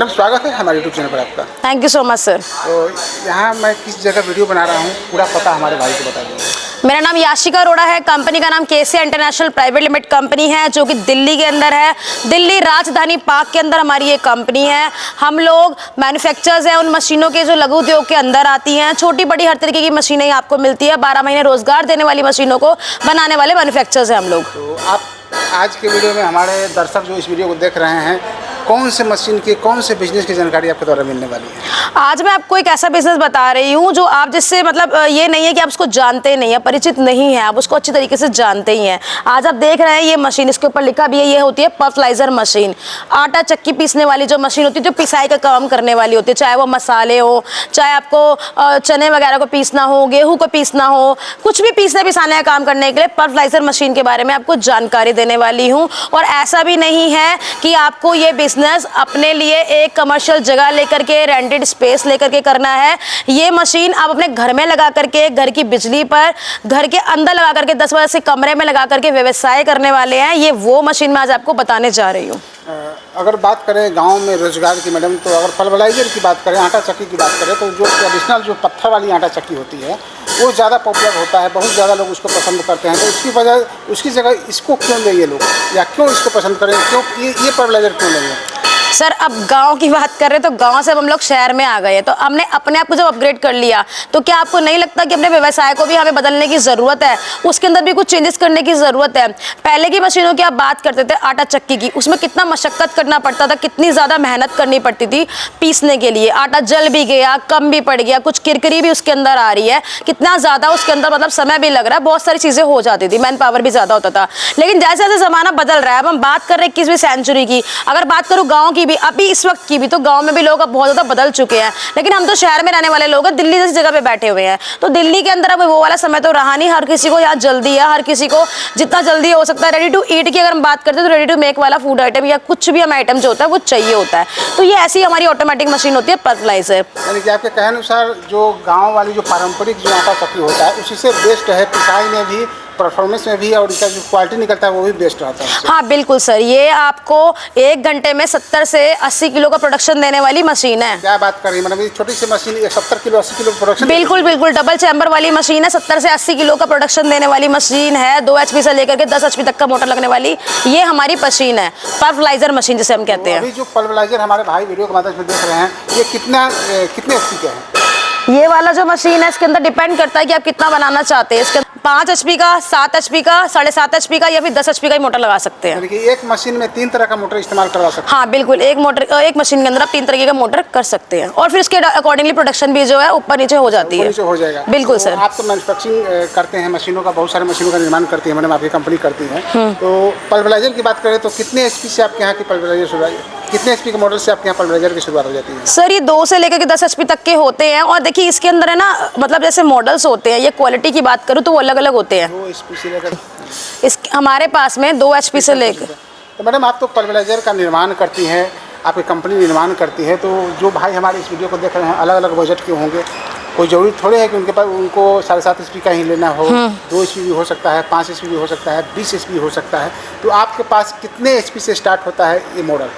Madam स्वागत है हमारे यूट्यूब चैनल पर आपका। Thank you so much sir. तो यहाँ मैं किस जगह वीडियो बना रहा हूँ, पूरा पता हमारे भाई को बता दीजिए। मेरा नाम याशिका अरोड़ा है। कंपनी का नाम KCI international private limited company है, जो कि दिल्ली के अंदर है। दिल्ली राजधानी पार्क के अंदर हमारी ये कंपनी है। हम लोग मैन्युफैक्चरर्स हैं उन मशीनों के जो लघु उद्योग के अंदर आती हैं। छोटी बड़ी हर तरीके की मशीनें आपको मिलती है। 12 महीने रोजगार देने वाली मशीनों को बनाने वाले मैन्युफैक्चरर्स हैं हम लोग। तो आप आज के वीडियो में हमारे दर्शक जो इस वीडियो को देख रहे हैं, कौन से मशीन की, कौन से बिजनेस की जानकारी आपके द्वारा मिलने वाली है? आज मैं आपको एक ऐसा बिजनेस बता रही हूँ जो आप जिससे मतलब ये नहीं है कि आप उसको जानते नहीं है, परिचित नहीं है, आप उसको अच्छी तरीके से जानते ही हैं। आज आप देख रहे हैं ये मशीन, इसके ऊपर लिखा भी है, ये होती है पल्वराइजर मशीन। आटा चक्की पीसने वाली जो मशीन होती है, जो पिसाई का काम करने वाली होती है, चाहे वो मसाले हो, चाहे आपको चने वगैरह को पीसना हो, गेहूँ को पीसना हो, कुछ भी पीसने पिसाने का काम करने के लिए पल्वराइजर मशीन के बारे में आपको जानकारी देने वाली हूँ। और ऐसा भी नहीं है कि आपको ये बिजनेस अपने लिए एक कमर्शियल जगह लेकर के, रेंटेड स्पेस लेकर के करना है। ये मशीन आप अपने घर में लगा करके, घर की बिजली पर, घर के अंदर लगा करके, 10 बजे से कमरे में लगा करके व्यवसाय करने वाले हैं। ये वो मशीन मैं आज आपको बताने जा रही हूँ। अगर बात करें गांव में रोजगार की मैडम, तो अगर पल्वराइजर की बात करें, आटा चक्की की बात करें, तो जो ट्रेडिशनल जो पत्थर वाली आटा चक्की होती है वो ज़्यादा पॉपुलर होता है, बहुत ज़्यादा लोग उसको पसंद करते हैं। तो उसकी जगह इसको क्यों लें ये लोग, या क्यों इसको पसंद करें, क्यों ये पल्वराइजर क्यों लेंगे? सर, अब गांव की बात कर रहे हैं तो गांव से अब हम लोग शहर में आ गए हैं, तो हमने अपने आप को जब अपग्रेड कर लिया, तो क्या आपको नहीं लगता कि अपने व्यवसाय को भी हमें बदलने की ज़रूरत है, उसके अंदर भी कुछ चेंजेस करने की ज़रूरत है। पहले की मशीनों की आप बात करते थे, आटा चक्की की, उसमें कितना मशक्क़त करना पड़ता था, कितनी ज़्यादा मेहनत करनी पड़ती थी पीसने के लिए। आटा जल भी गया, कम भी पड़ गया, कुछ किरकिरी भी उसके अंदर आ रही है, कितना ज़्यादा उसके अंदर मतलब समय भी लग रहा है, बहुत सारी चीज़ें हो जाती थी, मैन पावर भी ज़्यादा होता था। लेकिन जैसे जैसे ज़माना बदल रहा है, अब हम बात कर रहे हैं 21वीं सेंचुरी की। अगर बात करूँ गाँव की भी, अभी इस वक्त की भी, तो गांव में भी लोग अब बहुत ज़्यादा बदल चुके हैं। लेकिन हम तो शहर में रहने वाले लोग हैं, दिल्ली जैसी जगह पे बैठे हुए हैं। तो दिल्ली के अंदर अब वो वाला समय तो रहा नहीं। हर किसी को यहाँ जल्दी है, हर किसी को जितना जल्दी हो सकता है, रेडी टू ईट की अगर हम बात करते हैं तो रेडी टू मेक वाला फूड आइटम या कुछ भी हम आइटम जो होता है वो चाहिए होता है। तो ये ऐसी हमारी ऑटोमेटिक मशीन होती है पल्वराइजर। यानी कि आपके कहने अनुसार जो गाँव वाली जो पारंपरिक जो आटा चक्की होता है उसी से बेस्ट है, पिसाई में भी, परफॉर्मेंस में भी, और इसका जो क्वालिटी निकलता है वो भी बेस्ट रहता है। हाँ बिल्कुल सर, ये आपको 1 घंटे में 70 से 80 किलो का प्रोडक्शन देने वाली मशीन है। क्या बात कर रही है मैडम, ये छोटी सी मशीन 70 किलो 80 किलो प्रोडक्शन? बिल्कुल बिल्कुल, डबल चैम्बर वाली मशीन है। 70 से 80 किलो का प्रोडक्शन देने वाली मशीन है। 2 HP से लेकर के 10 HP तक का मोटर लगने वाली ये हमारी मशीन है, पल्वराइजर मशीन जिसे हम कहते हैं। अभी जो पल्वराइजर हमारे भाई वीडियो के माध्यम से देख रहे हैं, ये कितने HP का है? ये वाला जो मशीन है इसके अंदर डिपेंड करता है कि आप कितना बनाना चाहते हैं। इसके 5 HP का, 7 HP का, 7.5 HP का या फिर 10 HP का ही मोटर लगा सकते हैं। यानी कि एक मशीन में 3 तरह का मोटर इस्तेमाल करवा सकते हैं? हाँ बिल्कुल, एक मशीन के अंदर आप 3 तरीके का मोटर कर सकते हैं, और फिर उसके अकॉर्डिंगली प्रोडक्शन भी जो है ऊपर नीचे हो जाती है। नीचे हो जाएगा। बिल्कुल तो सर। आप तो मैन्युफैक्चरिंग करते हैं मशीनों का, बहुत सारे मशीनों का निर्माण करती है मैडम, आपकी कंपनी करती है। तो पल्वराइजर की बात करें तो कितने HP से आपके यहाँ की पल्वराइजर शुरुआत, कितने HP के मॉडल से आपके यहाँ पल्वराइजर की शुरुआत हो जाती है? सर ये 2 से लेकर के 10 HP तक के होते हैं। और देखिए इसके अंदर है ना, मतलब जैसे मॉडल्स होते हैं, ये क्वालिटी की बात करूँ तो वो अलग अलग होते हैं। 2 HP से लेकर हमारे पास में 2 HP से लेकर। तो मैडम आप तो पल्वराइजर का निर्माण करती हैं, आपकी कंपनी निर्माण करती है, तो जो भाई हमारे इस वीडियो को देख रहे हैं अलग अलग बजट के होंगे, कोई ज़रूरी थोड़े है कि उनके पास उनको 7.5 HP का ही लेना हो। 2 HP भी हो सकता है, 5 HP भी हो सकता है, 20 HP हो सकता है। तो आपके पास कितने HP से स्टार्ट होता है ये मॉडल?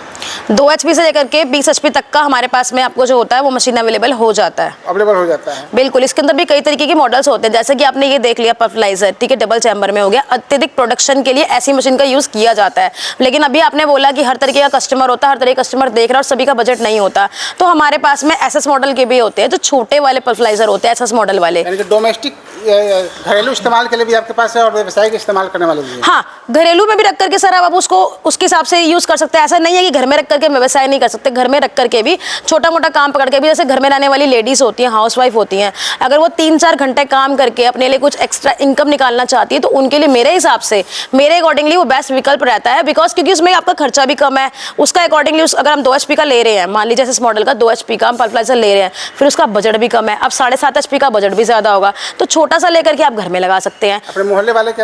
2 HP से लेकर के 20 HP तक का हमारे पास में आपको जो होता है वो मशीन अवेलेबल हो जाता है। अवेलेबल हो जाता है बिल्कुल। इसके अंदर भी कई तरीके के मॉडल्स होते हैं, जैसे कि आपने ये देख लिया पल्वराइजर, ठीक है, डबल चैम्बर में हो गया। अत्यधिक प्रोडक्शन के लिए ऐसी मशीन का यूज़ किया जाता है। लेकिन अभी आपने बोला कि हर तरीके का कस्टमर होता है, हर तरह का कस्टमर देख रहा है और सभी का बजट नहीं होता, तो हमारे पास में SS मॉडल के भी होते हैं, जो छोटे वाले पल्वराइजर होते हैं, SS मॉडल वाले। यानी कि डोमेस्टिक घरेलू इस्तेमाल के लिए भी आपके पास है और व्यवसायिक इस्तेमाल करने वाले भी? हाँ, घरेलू में भी रख करके सर आप उसको उसके हिसाब से यूज़ कर सकते हैं। ऐसा नहीं है कि घर में रख करके व्यवसाय नहीं कर सकते, घर में रख करके भी छोटा मोटा काम पकड़ के भी, जैसे घर में रहने वाली लेडीज़ होती हैं, हाउसवाइफ होती हैं, अगर वो 3-4 घंटे काम करके अपने लिए कुछ एक्स्ट्रा इनकम निकालना चाहती है, तो उनके लिए मेरे हिसाब से, मेरे अकॉर्डिंगली वो बेस्ट विकल्प रहता है। बिकॉज क्योंकि उसमें आपका खर्चा भी कम है, उसका अकॉर्डिंगली अगर हम 2 HP का ले रहे हैं, मान लीजिए इस मॉडल का 2 HP का हम पल्वराइजर ले रहे हैं, फिर उसका बजट भी कम है। अब 7.5 HP का बजट भी ज़्यादा होगा, तो छोटा सा लेकर के आप घर में लगा सकते हैं। अपने मोहल्ले वाले के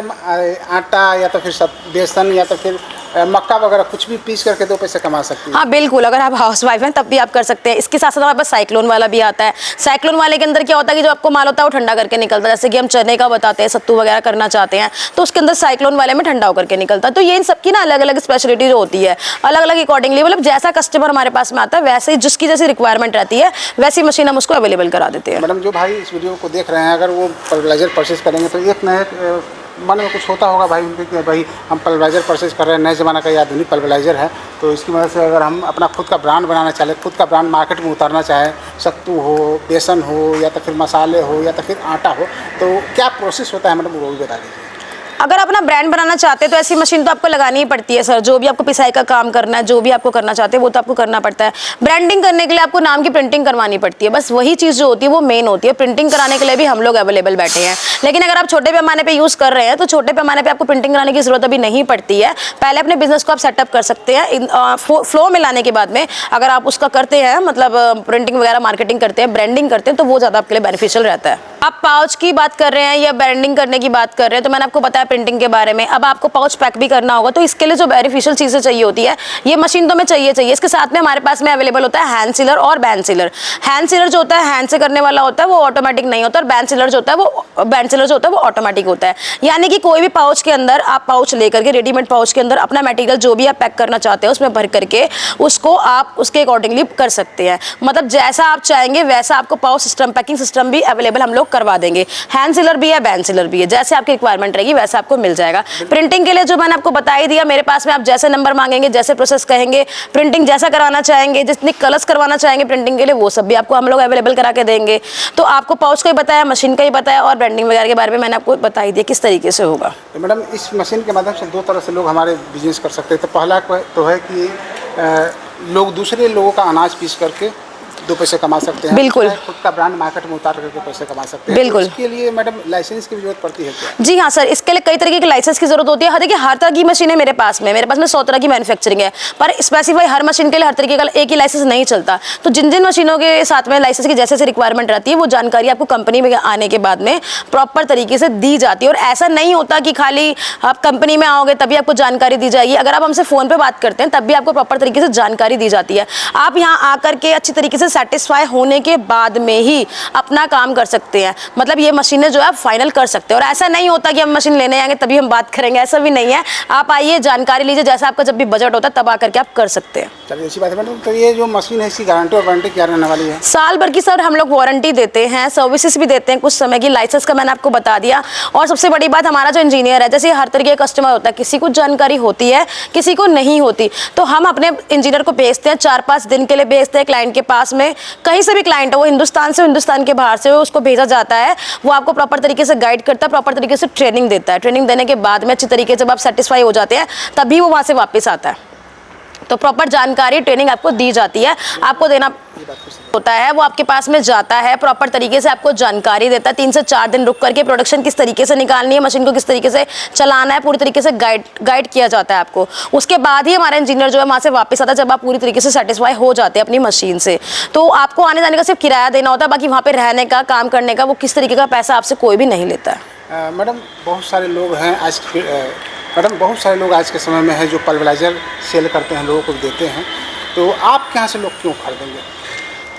आटा या तो फिर बेसन या तो फिर मक्का वगैरह कुछ भी पीस करके 2 पैसे कमा सकती है। हाँ बिल्कुल, अगर आप हाउस वाइफ हैं तब भी आप कर सकते हैं। इसके साथ साथ हमारे पास साइक्लोन वाला भी आता है। साइक्लोन वाले के अंदर क्या होता है कि जो आपको माल होता है वो ठंडा करके निकलता है। जैसे कि हम चने का बताते हैं, सत्तू वगैरह करना चाहते हैं तो उसके अंदर साइक्लोन वाले में ठंडा होकर के निकलता है। तो ये इन सबकी ना अलग अलग स्पेशलिटी जो होती है, अलग अलग अकॉर्डिंगली, मतलब जैसा कस्टमर हमारे पास में आता है वैसे ही जिसकी जैसी रिक्वायरमेंट रहती है वैसी मशीन हम उसको अवेलेबल करा देते हैं। मैडम जो भाई इस वीडियो को देख रहे हैं, अगर वो पल्वराइजर परचेज करेंगे तो एक नए मन में कुछ होता होगा भाई उनके कि भाई हम पल्वराइजर परचेज कर रहे हैं, नए ज़माना का ये आधुनिक पल्वराइजर है, तो इसकी मदद से अगर हम अपना खुद का ब्रांड बनाना चाहें, खुद का ब्रांड मार्केट में उतारना चाहें, सत्तू हो, बेसन हो, या तो फिर मसाले हो, या तो फिर आटा हो, तो क्या प्रोसेस होता है मैडम वो भी बता दीजिए। अगर अपना ब्रांड बनाना चाहते हैं तो ऐसी मशीन तो आपको लगानी ही पड़ती है सर। जो भी आपको पिसाई का काम करना है, जो भी आपको करना चाहते हैं वो तो आपको करना पड़ता है। ब्रांडिंग करने के लिए आपको नाम की प्रिंटिंग करवानी पड़ती है, बस वही चीज़ जो होती है वो मेन होती है। प्रिंटिंग कराने के लिए भी हम लोग अवेलेबल बैठे हैं। लेकिन अगर आप छोटे पैमाने पर यूज़ कर रहे हैं तो छोटे पैमाने पर आपको प्रिंटिंग कराने की ज़रूरत अभी नहीं पड़ती है। पहले अपने बिजनेस को आप सेटअप कर सकते हैं। फ्लो में लाने के बाद में अगर आप उसका करते हैं, मतलब प्रिंटिंग वगैरह मार्केटिंग करते हैं, ब्रांडिंग करते हैं, तो वो ज़्यादा आपके लिए बेनिफिशियल रहता है। आप पाउच की बात कर रहे हैं या ब्रांडिंग करने की बात कर रहे हैं, तो मैंने आपको बताया प्रिंटिंग के बारे में। अब आपको पाउच पैक भी करना होगा तो इसके लिए जो बेनिफिशियल चीज़ें चाहिए होती है, ये मशीन तो हमें चाहिए। इसके साथ में हमारे पास में अवेलेबल होता है हैंड सीलर और बैंड सीलर। हैंड सीलर जो होता है हैंड से करने वाला होता है, वो ऑटोमेटिक नहीं होता, और बैंड सीलर जो होता है वो ऑटोमेटिक होता है। यानी कि कोई भी पाउच के अंदर आप पाउच लेकर के, रेडीमेड पाउच के अंदर अपना मटेरियल जो भी आप पैक करना चाहते हैं उसमें भर करके उसको आप उसके अकॉर्डिंगली कर सकते हैं। मतलब जैसा आप चाहेंगे वैसा आपको पाउच सिस्टम, पैकिंग सिस्टम भी अवेलेबल हम लोग करवा देंगे। हैंड सीलर भी है, बैंड सीलर भी है, जैसे आपकी रिक्वायरमेंट रहेगी वैसा आपको मिल जाएगा। प्रिंटिंग के लिए जो मैंने आपको बता ही दिया, मेरे पास में आप जैसे नंबर मांगेंगे, जैसे प्रोसेस कहेंगे, प्रिंटिंग जैसा करवाना चाहेंगे, जितनी कलर्स करवाना चाहेंगे प्रिंटिंग के लिए, वो सब भी आपको हम लोग अवेलेबल करा के देंगे। तो आपको पाउच का ही बताया, मशीन का ही बताया, और ब्रांडिंग वगैरह के बारे में मैंने आपको बता ही दिया किस तरीके से होगा। तो मैडम इस मशीन के माध्यम से 2 तरह से लोग हमारे बिजनेस कर सकते हैं। तो पहला तो है कि लोग दूसरे लोगों का अनाज पीस करके 2 पैसे कमा सकते हैं। बिल्कुल। खुद का ब्रांड मार्केट में उतार करके पैसे कमा सकते हैं। बिल्कुल। तो इसके लिए मैडम लाइसेंस की भी जरूरत पड़ती है क्या? जी हाँ सर, इसके लिए कई तरीके के लाइसेंस की जरूरत होती है। देखिए हर तरह की मशीन है मेरे पास में 100 तरह की मैन्युफैक्चरिंग है, पर स्पेसिफाई हर मशीन के लिए हर तरीके का एक ही लाइसेंस नहीं चलता। तो जिन जिन मशीनों के साथ में लाइसेंस की जैसे रिक्वायरमेंट रहती है, वो जानकारी आपको कंपनी में आने के बाद में प्रॉपर तरीके से दी जाती है। और ऐसा नहीं होता कि खाली आप कंपनी में आओगे तभी आपको जानकारी दी जाएगी। अगर आप हमसे फ़ोन पर बात करते हैं तब भी आपको प्रॉपर तरीके से जानकारी दी जाती है। आप यहाँ आकर के अच्छी तरीके से सेटिस्फाई होने के बाद में ही अपना काम कर सकते हैं। मतलब ये मशीनें जो है आप फाइनल कर सकते हैं। और ऐसा नहीं होता कि हम मशीन लेने आएंगे तभी हम बात करेंगे, ऐसा भी नहीं है। आप आइए, जानकारी लीजिए, जैसा आपका जब भी बजट होता है तब आकर के आप कर सकते हैं। चलिए अच्छी बात है मैडम। तो ये जो मशीन है इसकी गारंटी और वारंटी क्या रहने वाली है? साल भर की सर हम लोग वारंटी देते हैं, सर्विसेज भी देते हैं कुछ समय की। लाइसेंस का मैंने आपको बता दिया। और सबसे बड़ी बात, हमारा जो इंजीनियर है, जैसे हर तरीके का कस्टमर होता है, किसी को जानकारी होती है किसी को नहीं होती, तो हम अपने इंजीनियर को भेजते हैं, 4-5 दिन के लिए भेजते हैं क्लाइंट के पास में। कहीं से भी क्लाइंट हो, वो हिंदुस्तान से, हिंदुस्तान के बाहर से, उसको भेजा जाता है। वो आपको प्रॉपर तरीके से गाइड करता है, प्रॉपर तरीके से ट्रेनिंग देता है। ट्रेनिंग देने के बाद में अच्छी तरीके से जब आप सेटिस्फाई हो जाते हैं तभी वो वहाँ से वापस आता है। तो प्रॉपर जानकारी, ट्रेनिंग आपको दी जाती है। आपको देना होता है, वो आपके पास में जाता है, प्रॉपर तरीके से आपको जानकारी देता है। 3 से 4 दिन रुक करके प्रोडक्शन किस तरीके से निकालनी है, मशीन को किस तरीके से चलाना है, पूरी तरीके से गाइड किया जाता है आपको। उसके बाद ही हमारा इंजीनियर जो है वहाँ से वापस आता है, जब आप पूरी तरीके से सेटिस्फाई हो जाते हैं अपनी मशीन से। तो आपको आने जाने का सिर्फ किराया देना होता है, बाकी वहाँ पर रहने का, काम करने का, वो किस तरीके का पैसा आपसे कोई भी नहीं लेता है। मैडम बहुत सारे लोग हैं बहुत सारे लोग आज के समय में है जो पल्वराइजर सेल करते हैं, लोगों को देते हैं, तो आपके यहाँ से लोग क्यों खरीदेंगे?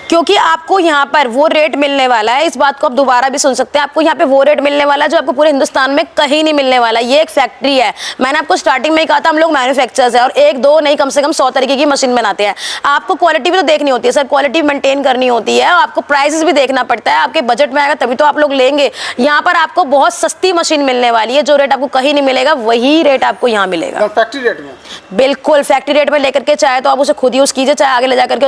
क्योंकि आपको यहाँ पर वो रेट मिलने वाला है। इस बात को आप दोबारा भी सुन सकते हैं, आपको यहाँ पे वो रेट मिलने वाला है जो आपको पूरे हिंदुस्तान में कहीं नहीं मिलने वाला। ये एक फैक्ट्री है। मैंने आपको स्टार्टिंग में ही कहा था हम लोग मैन्युफैक्चरर्स है, और 1-2 नहीं, कम से कम 100 तरीके की मशीन बनाते हैं। आपको क्वालिटी भी तो देखनी होती है सर, क्वालिटी मेंटेन करनी होती है, आपको प्राइसेस भी देखना पड़ता है। आपके बजट में आएगा तभी तो आप लोग लेंगे। यहाँ पर आपको बहुत सस्ती मशीन मिलने वाली है, जो रेट आपको कहीं नहीं मिलेगा वही रेट आपको यहाँ मिलेगा, फैक्ट्री रेट में। बिल्कुल फैक्ट्री रेट में लेकर के, चाहे तो आप उसे खुद यूज कीजिए, चाहे आगे ले जाकर के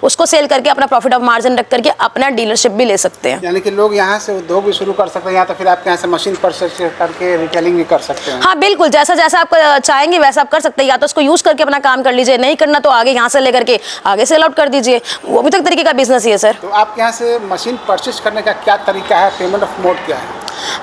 उसको सेल करके अपना प्रॉफिट ऑफ मार्जिन रख करके अपना डीलरशिप भी ले सकते हैं। यानी कि लोग यहाँ से उद्योग भी शुरू कर सकते हैं, या तो फिर आपके यहाँ से मशीन परचेज करके रिटेलिंग भी कर सकते हैं। हाँ बिल्कुल, जैसा जैसा आप चाहेंगे वैसा आप कर सकते हैं। या तो उसको यूज करके अपना काम कर लीजिए, नहीं करना तो आगे यहाँ से लेकर के आगे सेल आउट कर दीजिए, वो भी तक तरीके का बिजनेस ही है सर। तो आपके यहाँ से मशीन परचेज करने का क्या तरीका है, पेमेंट ऑफ मोड क्या है?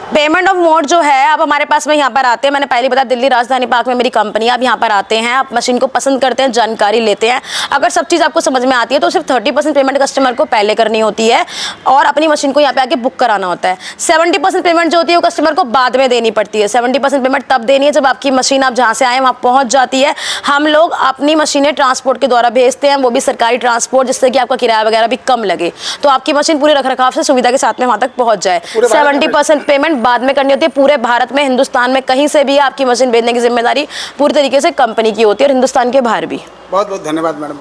पेमेंट ऑफ मोड जो है, आप हमारे पास में यहाँ पर आते हैं, मैंने पहले बताया दिल्ली राजधानी पार्क में मेरी कंपनी है। आप यहाँ पर आते हैं, आप मशीन को पसंद करते हैं, जानकारी लेते हैं, अगर सब चीज़ आपको समझ में आती है तो सिर्फ 30% पेमेंट कस्टमर को पहले करनी होती है और अपनी मशीन को यहाँ पे आके बुक कराना होता है। 70% पेमेंट जो होती है वो कस्टमर को बाद में देनी पड़ती है। 70% पेमेंट तब देनी है जब आपकी मशीन आप जहाँ से आए वहाँ पहुँच जाती है। हम लोग अपनी मशीनें ट्रांसपोर्ट के द्वारा भेजते हैं, वो भी सरकारी ट्रांसपोर्ट, जिससे कि आपका किराया वगैरह भी कम लगे, तो आपकी मशीन पूरे रखरखाव से सुविधा के साथ में वहाँ तक पहुँच जाए। 70% पेमेंट बाद में करनी होती है। पूरे भारत में, हिंदुस्तान में कहीं से भी आपकी मशीन भेजने की जिम्मेदारी पूरी तरीके से कंपनी की होती है और हिंदुस्तान के बाहर भी। बहुत बहुत धन्यवाद मैडम।